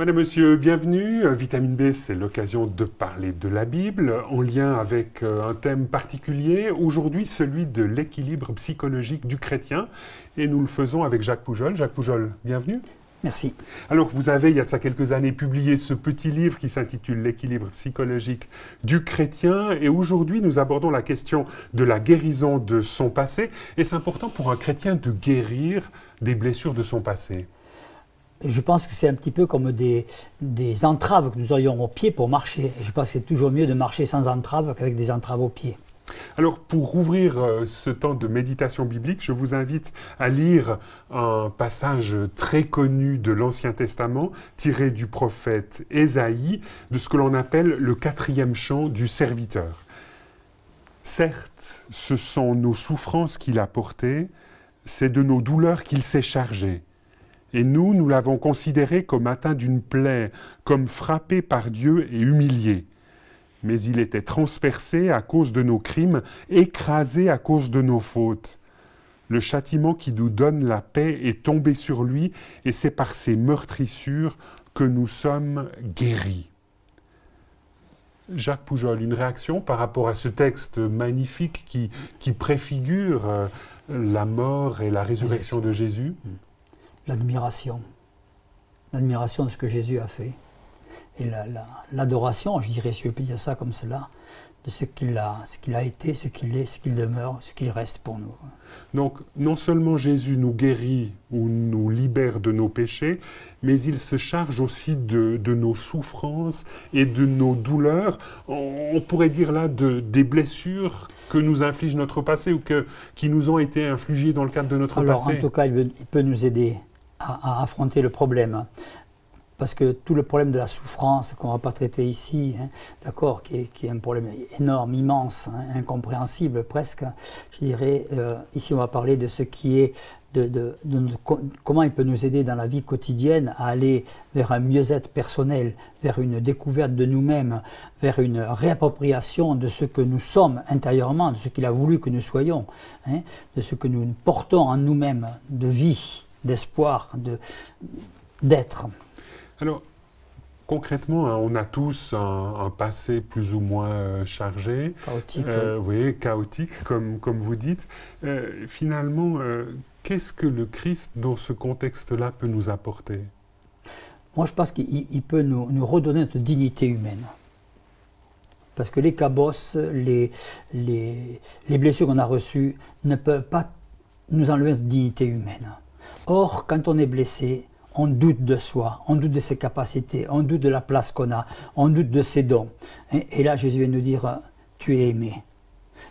Madame, Monsieur, bienvenue. Vitamine B, c'est l'occasion de parler de la Bible en lien avec un thème particulier. Aujourd'hui, celui de l'équilibre psychologique du chrétien. Et nous le faisons avec Jacques Poujol. Jacques Poujol, bienvenue. Merci. Alors, vous avez, il y a de ça quelques années, publié ce petit livre qui s'intitule « L'équilibre psychologique du chrétien ». Et aujourd'hui, nous abordons la question de la guérison de son passé. Et c'est important pour un chrétien de guérir des blessures de son passé. Je pense que c'est un petit peu comme des entraves que nous aurions aux pieds pour marcher. Je pense que c'est toujours mieux de marcher sans entraves qu'avec des entraves aux pieds. Alors, pour ouvrir ce temps de méditation biblique, je vous invite à lire un passage très connu de l'Ancien Testament, tiré du prophète Ésaïe, de ce que l'on appelle le 4e chant du serviteur. « Certes, ce sont nos souffrances qu'il a portées, c'est de nos douleurs qu'il s'est chargé. Et nous l'avons considéré comme atteint d'une plaie, comme frappé par Dieu et humilié. Mais il était transpercé à cause de nos crimes, écrasé à cause de nos fautes. Le châtiment qui nous donne la paix est tombé sur lui, et c'est par ses meurtrissures que nous sommes guéris. » Jacques Poujol, une réaction par rapport à ce texte magnifique qui préfigure la mort et la résurrection de Jésus? L'admiration de ce que Jésus a fait, et l'adoration, je dirais, si je peux dire ça comme cela, de ce qu'il a été, ce qu'il est, ce qu'il demeure, ce qu'il reste pour nous. Donc, non seulement Jésus nous guérit ou nous libère de nos péchés, mais il se charge aussi de nos souffrances et de nos douleurs. On pourrait dire là des blessures que nous inflige notre passé ou qui nous ont été infligées dans le cadre de notre passé. En tout cas, il peut nous aider à affronter le problème. Parce que tout le problème de la souffrance qu'on ne va pas traiter ici, hein, d'accord, qui est un problème énorme, immense, hein, incompréhensible presque, je dirais, ici on va parler de ce qui est, comment il peut nous aider dans la vie quotidienne à aller vers un mieux-être personnel, vers une découverte de nous-mêmes, vers une réappropriation de ce que nous sommes intérieurement, de ce qu'il a voulu que nous soyons, hein, de ce que nous portons en nous-mêmes, de vie, d'espoir, d'être. Alors, concrètement, hein, on a tous un passé plus ou moins chargé. Chaotique. Oui, chaotique, comme vous dites. Finalement, qu'est-ce que le Christ, dans ce contexte-là, peut nous apporter? Moi, je pense qu'il peut nous redonner notre dignité humaine. Parce que les cabosses, les blessures qu'on a reçues ne peuvent pas nous enlever notre dignité humaine. Or, quand on est blessé, on doute de soi, on doute de ses capacités, on doute de la place qu'on a, on doute de ses dons. Et là, Jésus vient nous dire, tu es aimé.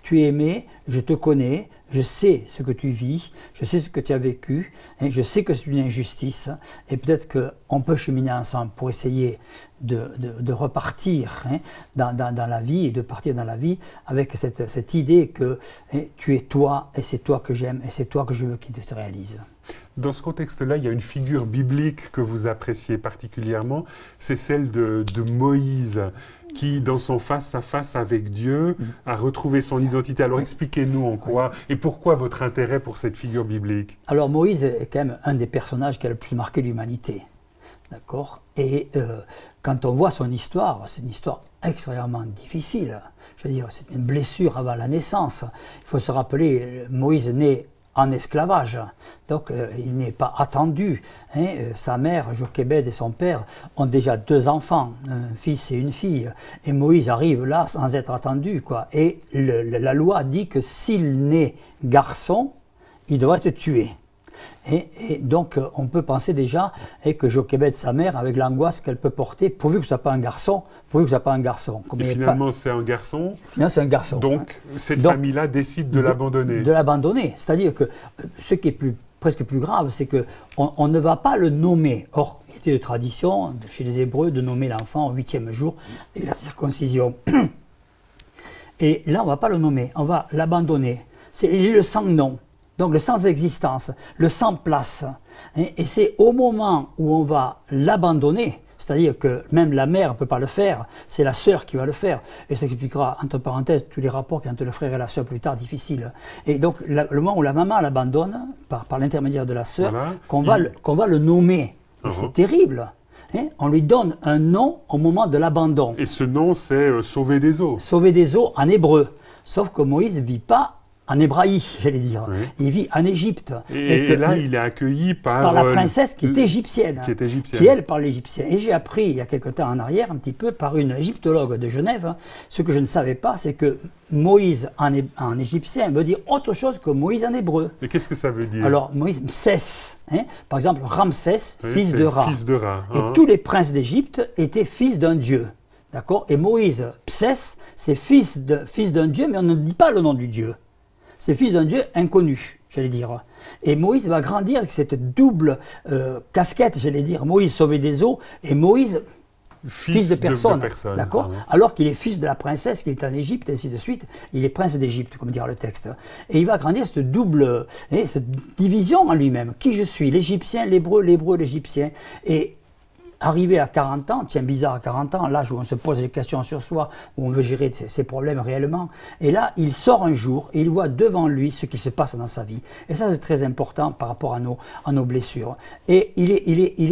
Tu es aimé, je te connais, je sais ce que tu vis, je sais ce que tu as vécu, je sais que c'est une injustice, et peut-être qu'on peut cheminer ensemble pour essayer de repartir dans la vie, et de partir dans la vie avec cette idée que tu es toi, et c'est toi que j'aime, et c'est toi que je veux qu'il te réalise. Dans ce contexte-là, il y a une figure biblique que vous appréciez particulièrement, c'est celle de Moïse, qui, dans son face-à-face avec Dieu, a retrouvé son identité. Alors expliquez-nous en quoi et pourquoi votre intérêt pour cette figure biblique. Alors Moïse est quand même un des personnages qui a le plus marqué l'humanité. D'accord. Et quand on voit son histoire, c'est une histoire extrêmement difficile. Je veux dire, c'est une blessure avant la naissance. Il faut se rappeler, Moïse naît en esclavage, donc il n'est pas attendu. Hein. Sa mère, Jochébed, et son père ont déjà 2 enfants, un fils et une fille, et Moïse arrive là sans être attendu, quoi. Et la loi dit que s'il naît garçon, il doit être tué. Et donc on peut penser déjà que Jochébed, sa mère, avec l'angoisse qu'elle peut porter, pourvu que ce soit pas un garçon, Et finalement c'est un garçon. Finalement c'est un garçon. Donc cette famille-là décide de l'abandonner. De l'abandonner. C'est-à-dire que ce qui est presque plus grave, c'est qu'on ne va pas le nommer. Or, il était de tradition chez les Hébreux de nommer l'enfant au 8e jour et la circoncision. Et là on ne va pas le nommer, on va l'abandonner. Il est le sans nom. Donc le sans existence, le sans place. Et c'est au moment où on va l'abandonner, c'est-à-dire que même la mère ne peut pas le faire, c'est la sœur qui va le faire. Et ça expliquera, entre parenthèses, tous les rapports entre le frère et la sœur plus tard difficiles. Et donc le moment où la maman l'abandonne, par l'intermédiaire de la sœur, voilà, qu'on va le nommer. Et c'est terrible. on lui donne un nom au moment de l'abandon. Et ce nom, c'est sauver des eaux. Sauver des eaux en hébreu. Sauf que Moïse ne vit pas en hébraïque, j'allais dire. Oui. Il vit en Égypte. Et là, il est accueilli par la princesse qui est égyptienne. Qui, elle, parle l'égyptien. Et j'ai appris, il y a quelque temps en arrière, un petit peu, par une égyptologue de Genève, ce que je ne savais pas, c'est que Moïse en égyptien veut dire autre chose que Moïse en hébreu. Et qu'est-ce que ça veut dire? Alors, Moïse, Msès, par exemple, Ramsès, fils de Ra. Fils de Ra. Et tous les princes d'Égypte étaient fils d'un dieu. D'accord? Et Moïse, Psès, c'est fils d'un dieu, mais on ne dit pas le nom du dieu. C'est fils d'un dieu inconnu, j'allais dire. Et Moïse va grandir avec cette double casquette, j'allais dire. Moïse sauvé des eaux et Moïse fils de personne. D'accord. Alors qu'il est fils de la princesse qui est en Égypte, et ainsi de suite. Il est prince d'Égypte, comme dira le texte. Et il va grandir cette double, cette division en lui-même. Qui je suis? L'Égyptien, l'Hébreu, l'Hébreu, l'Égyptien. Et arrivé à 40 ans, tiens, bizarre à 40 ans, l'âge où on se pose des questions sur soi, où on veut gérer ses problèmes réellement, et là, il sort un jour et il voit devant lui ce qui se passe dans sa vie. Et ça, c'est très important par rapport à nos blessures. Et il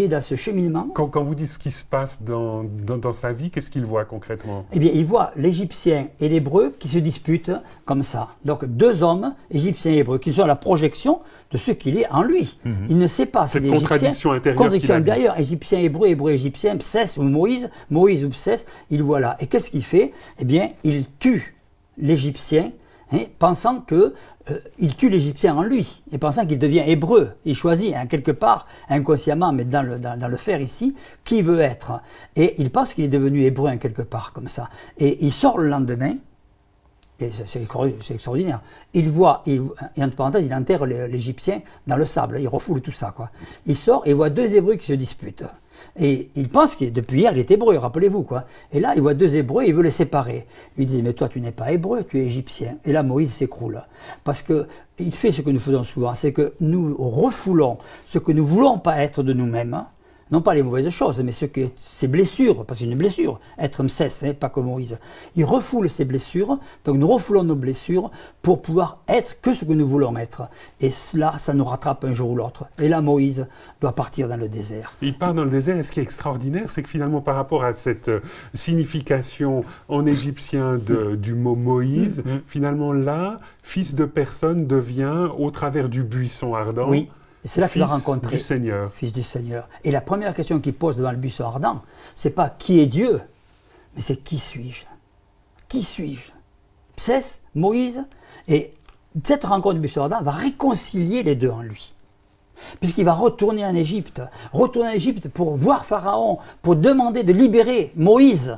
est dans ce cheminement. Quand vous dites ce qui se passe dans sa vie, qu'est-ce qu'il voit concrètement? Eh bien, il voit l'Égyptien et l'Hébreu qui se disputent comme ça. Donc, deux hommes, Égyptiens et Hébreux, qui sont la projection de ce qu'il est en lui. Il ne sait pas si cette contradiction intérieure, Égyptien, Hébreu, Hébreu, Égyptien, Psès ou Moïse ou Psès, il voit là. Et qu'est-ce qu'il fait? Eh bien, il tue l'Égyptien, pensant que il tue l'Égyptien en lui, et pensant qu'il devient hébreu. Il choisit, quelque part, inconsciemment, mais dans le faire ici, qui il veut être. Et il pense qu'il est devenu hébreu, quelque part, comme ça. Et il sort le lendemain, et c'est extraordinaire. Il voit, et entre parenthèses, il enterre l'Égyptien dans le sable, il refoule tout ça, quoi. Il sort et il voit deux Hébreux qui se disputent. Et il pense que depuis hier, il est hébreu, rappelez-vous, quoi. Et là, il voit deux Hébreux et il veut les séparer. Il dit, mais toi, tu n'es pas hébreu, tu es égyptien. Et là, Moïse s'écroule. Parce qu'il fait ce que nous faisons souvent, c'est que nous refoulons ce que nous ne voulons pas être de nous-mêmes, non pas les mauvaises choses, mais ces blessures, parce que c'est une blessure, être Msès, pas comme Moïse. Il refoule ses blessures, donc nous refoulons nos blessures pour pouvoir être que ce que nous voulons être. Et cela, ça nous rattrape un jour ou l'autre. Et là, Moïse doit partir dans le désert. Il part dans le désert, et ce qui est extraordinaire, c'est que finalement, par rapport à cette signification en égyptien du mot Moïse, finalement là, fils de personne devient, au travers du buisson ardent, oui. C'est là qu'il a rencontré. Du Seigneur. Fils du Seigneur. Et la première question qu'il pose devant le buisson ardent, c'est pas qui est Dieu, mais c'est qui suis-je? Qui suis-je? Psès, Moïse. Et cette rencontre du buisson ardent va réconcilier les deux en lui. Puisqu'il va retourner en Égypte. Retourner en Égypte pour voir Pharaon, pour demander de libérer Moïse,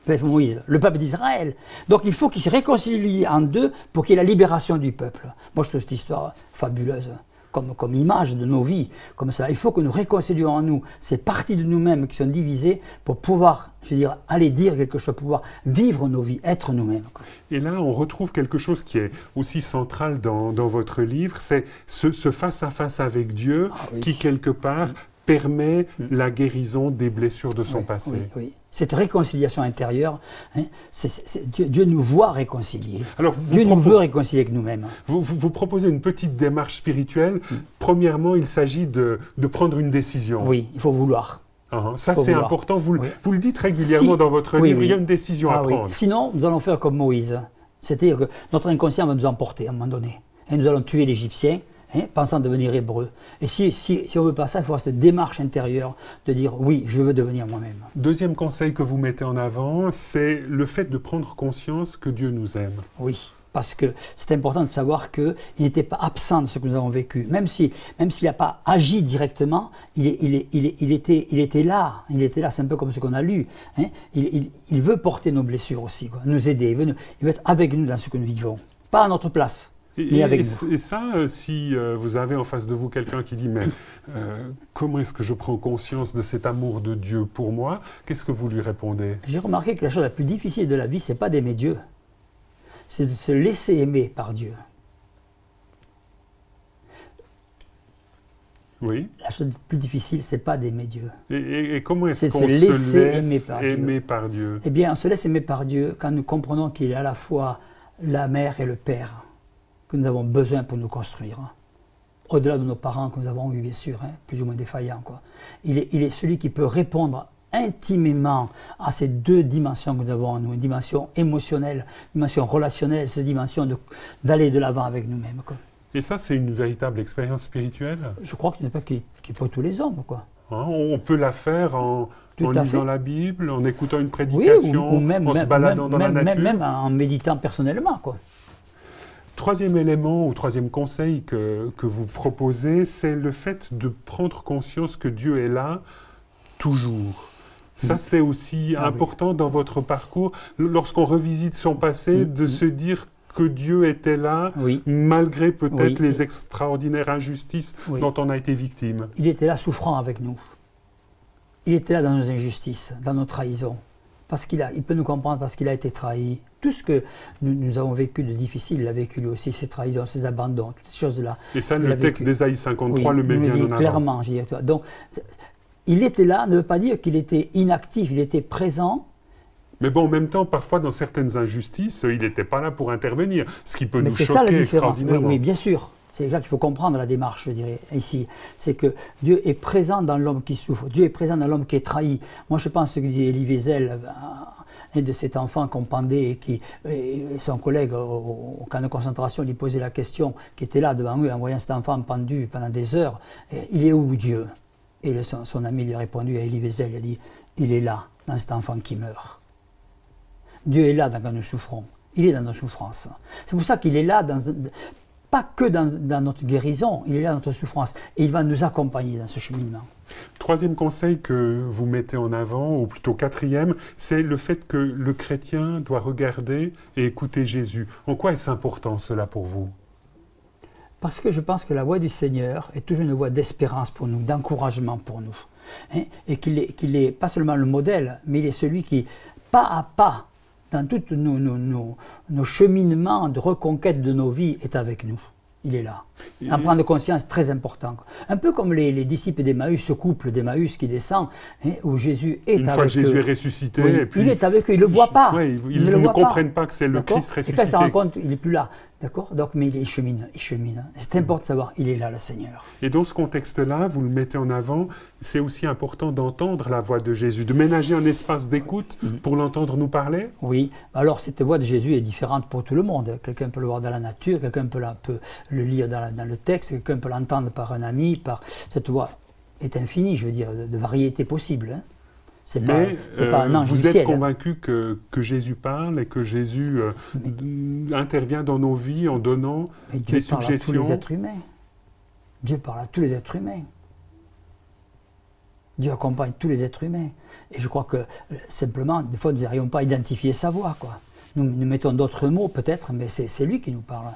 le peuple d'Israël. Donc il faut qu'il se réconcilie en deux pour qu'il y ait la libération du peuple. Moi je trouve cette histoire fabuleuse. Comme image de nos vies, comme ça. Il faut que nous réconcilions en nous ces parties de nous-mêmes qui sont divisées pour pouvoir, je veux dire, aller dire quelque chose, pouvoir vivre nos vies, être nous-mêmes. Et là, on retrouve quelque chose qui est aussi central dans votre livre, c'est ce face-à-face avec Dieu qui, quelque part, permet la guérison des blessures de son passé. Oui. Cette réconciliation intérieure, Dieu nous voit réconcilier. Alors, Dieu nous veut réconcilier avec nous-mêmes. Vous proposez une petite démarche spirituelle. Premièrement, il s'agit de prendre une décision. Oui, il faut vouloir. Ça, c'est important. Vous le dites régulièrement dans votre livre. Il y a une décision à prendre. Sinon, nous allons faire comme Moïse. C'est-à-dire que notre inconscient va nous emporter à un moment donné. Et nous allons tuer l'Égyptien. Pensant devenir hébreu. Et si on ne veut pas ça, il faut avoir cette démarche intérieure de dire oui, je veux devenir moi-même. Deuxième conseil que vous mettez en avant, c'est le fait de prendre conscience que Dieu nous aime. Oui, parce que c'est important de savoir qu'il n'était pas absent de ce que nous avons vécu. Même s'il n'a pas agi directement, il était là. Il était là, c'est un peu comme ce qu'on a lu. Il veut porter nos blessures aussi, nous aider. Il veut être avec nous dans ce que nous vivons. Pas à notre place. Et ça, si vous avez en face de vous quelqu'un qui dit « mais comment est-ce que je prends conscience de cet amour de Dieu pour moi ?» Qu'est-ce que vous lui répondez? J'ai remarqué que la chose la plus difficile de la vie, ce n'est pas d'aimer Dieu, c'est de se laisser aimer par Dieu. Oui. La chose la plus difficile, ce n'est pas d'aimer Dieu. Et comment est-ce qu'on se laisse aimer par Dieu? Eh bien, on se laisse aimer par Dieu quand nous comprenons qu'il est à la fois la mère et le père que nous avons besoin pour nous construire. au-delà de nos parents que nous avons eu, bien sûr, hein, plus ou moins défaillants, quoi. Il est celui qui peut répondre intimement à ces deux dimensions que nous avons en nous, une dimension émotionnelle, une dimension relationnelle, cette dimension d'aller de l'avant avec nous-mêmes, quoi. Et ça, c'est une véritable expérience spirituelle? Je crois que ce n'est pas qui pour tous les hommes, quoi. Hein, on peut la faire en lisant la Bible, en écoutant une Oui, prédication, ou même, en se baladant dans la nature. Même en méditant personnellement, quoi. Troisième élément ou troisième conseil que vous proposez, c'est le fait de prendre conscience que Dieu est là toujours. Ça, c'est aussi important dans votre parcours, lorsqu'on revisite son passé, de se dire que Dieu était là, malgré peut-être les extraordinaires injustices dont on a été victime. Il était là souffrant avec nous. Il était là dans nos injustices, dans nos trahisons. Parce il peut nous comprendre parce qu'il a été trahi. Tout ce que nous avons vécu de difficile, il a vécu lui aussi, ses trahisons, ses abandons, toutes ces choses-là. Et ça, le texte d'Ésaïe 53 le met bien en avant. Clairement, je dis à toi. Donc, il était là, ne veut pas dire qu'il était inactif, il était présent. Mais bon, en même temps, parfois, dans certaines injustices, il n'était pas là pour intervenir, ce qui peut nous choquer ça, la différence. Extraordinairement. Oui, bien sûr. C'est là qu'il faut comprendre la démarche, je dirais, ici. C'est que Dieu est présent dans l'homme qui souffre. Dieu est présent dans l'homme qui est trahi. Moi, je pense ce que disait Elie Wiesel, un de cet enfant qu'on pendait et son collègue au camp de concentration lui posait la question, qui était là devant eux, en voyant cet enfant pendu pendant des heures. Il est où Dieu? Et son ami lui a répondu, à Elie Wiesel, il a dit, il est là, dans cet enfant qui meurt. Dieu est là quand nous souffrons. Il est dans nos souffrances. C'est pour ça qu'il est là, pas que dans notre guérison, il est là dans notre souffrance. Et il va nous accompagner dans ce cheminement. Troisième conseil que vous mettez en avant, ou plutôt quatrième, c'est le fait que le chrétien doit regarder et écouter Jésus. En quoi est-ce important cela pour vous? Parce que je pense que la voix du Seigneur est toujours une voix d'espérance pour nous, d'encouragement pour nous. Hein? Et qu'il est pas seulement le modèle, mais il est celui qui, pas à pas, dans tous nos cheminements de reconquête de nos vies, est avec nous. Il est là. En prendre conscience, très important. Un peu comme les disciples d'Emmaüs, ce couple d'Emmaüs qui descend, hein, où Jésus est avec eux. Une fois que Jésus est ressuscité, et puis, il est avec eux, ils ne le voient pas. Ils ne comprennent pas que c'est le Christ ressuscité. Et quand ils se rendent compte, il n'est plus là. D'accord? Donc, mais il chemine. C'est important de savoir, il est là, le Seigneur. Et dans ce contexte-là, vous le mettez en avant, c'est aussi important d'entendre la voix de Jésus, de ménager un espace d'écoute pour l'entendre nous parler? Oui. Alors, cette voix de Jésus est différente pour tout le monde. Quelqu'un peut le voir dans la nature, quelqu'un peut le lire dans le texte, quelqu'un peut l'entendre par un ami, cette voix est infinie, je veux dire, de variété possible. Hein. C'est pas un ange vous du ciel. Êtes convaincu que Jésus parle et que Jésus intervient dans nos vies en donnant des suggestions? Dieu parle à tous les êtres humains. Dieu parle à tous les êtres humains. Dieu accompagne tous les êtres humains. Et je crois que simplement, des fois, nous n'arrivons pas à identifier sa voix, quoi. Nous mettons d'autres mots peut-être, mais c'est lui qui nous parle.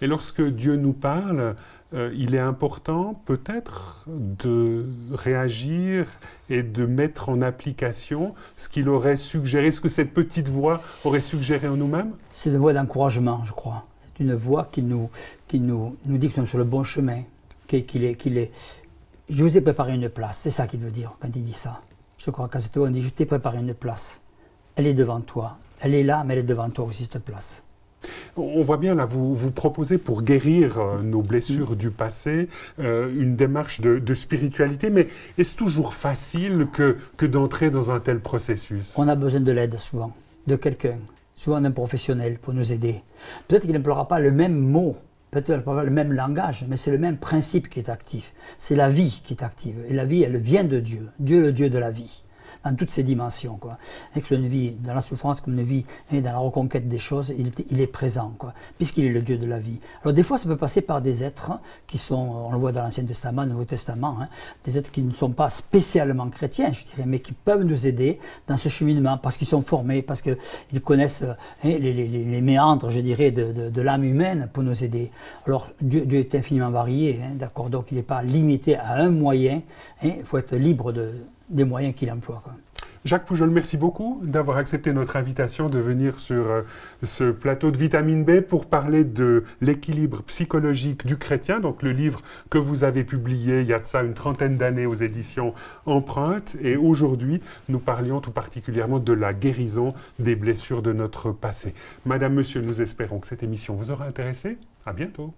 Et lorsque Dieu nous parle, il est important peut-être de réagir et de mettre en application ce qu'il aurait suggéré, ce que cette petite voix aurait suggéré en nous-mêmes? C'est une voix d'encouragement, je crois. C'est une voix qui nous dit que nous sommes sur le bon chemin, qu'il est. Je vous ai préparé une place, c'est ça qu'il veut dire quand il dit ça. Je crois qu'à cette voix, on dit, je t'ai préparé une place. Elle est devant toi. Elle est là, mais elle est devant toi aussi, cette place. On voit bien, là, vous proposez pour guérir nos blessures du passé une démarche de spiritualité, mais est-ce toujours facile que d'entrer dans un tel processus? On a besoin de l'aide souvent, de quelqu'un, souvent d'un professionnel pour nous aider. Peut-être qu'il n'emploiera pas le même mot, peut-être qu'il n'emploiera pas le même langage, mais c'est le même principe qui est actif. C'est la vie qui est active. Et la vie, elle vient de Dieu. Dieu est le Dieu de la vie. Dans toutes ses dimensions, quoi. Et que une vie dans la souffrance comme une vie dans la reconquête des choses, il est présent, quoi, puisqu'il est le Dieu de la vie. Alors des fois, ça peut passer par des êtres qui sont, on le voit dans l'Ancien Testament, le Nouveau Testament, hein, des êtres qui ne sont pas spécialement chrétiens, je dirais, mais qui peuvent nous aider dans ce cheminement, parce qu'ils sont formés, parce qu'ils connaissent les méandres, je dirais, de l'âme humaine pour nous aider. Alors Dieu est infiniment varié, hein, d'accord, donc il n'est pas limité à un moyen, hein, il faut être libre des moyens qu'il emploie, quoi. Jacques Poujol, merci beaucoup d'avoir accepté notre invitation de venir sur ce plateau de Vitamine B pour parler de l'équilibre psychologique du chrétien, donc le livre que vous avez publié il y a de ça une trentaine d'années aux éditions Empreinte. Et aujourd'hui, nous parlions tout particulièrement de la guérison des blessures de notre passé. Madame, Monsieur, nous espérons que cette émission vous aura intéressé. À bientôt.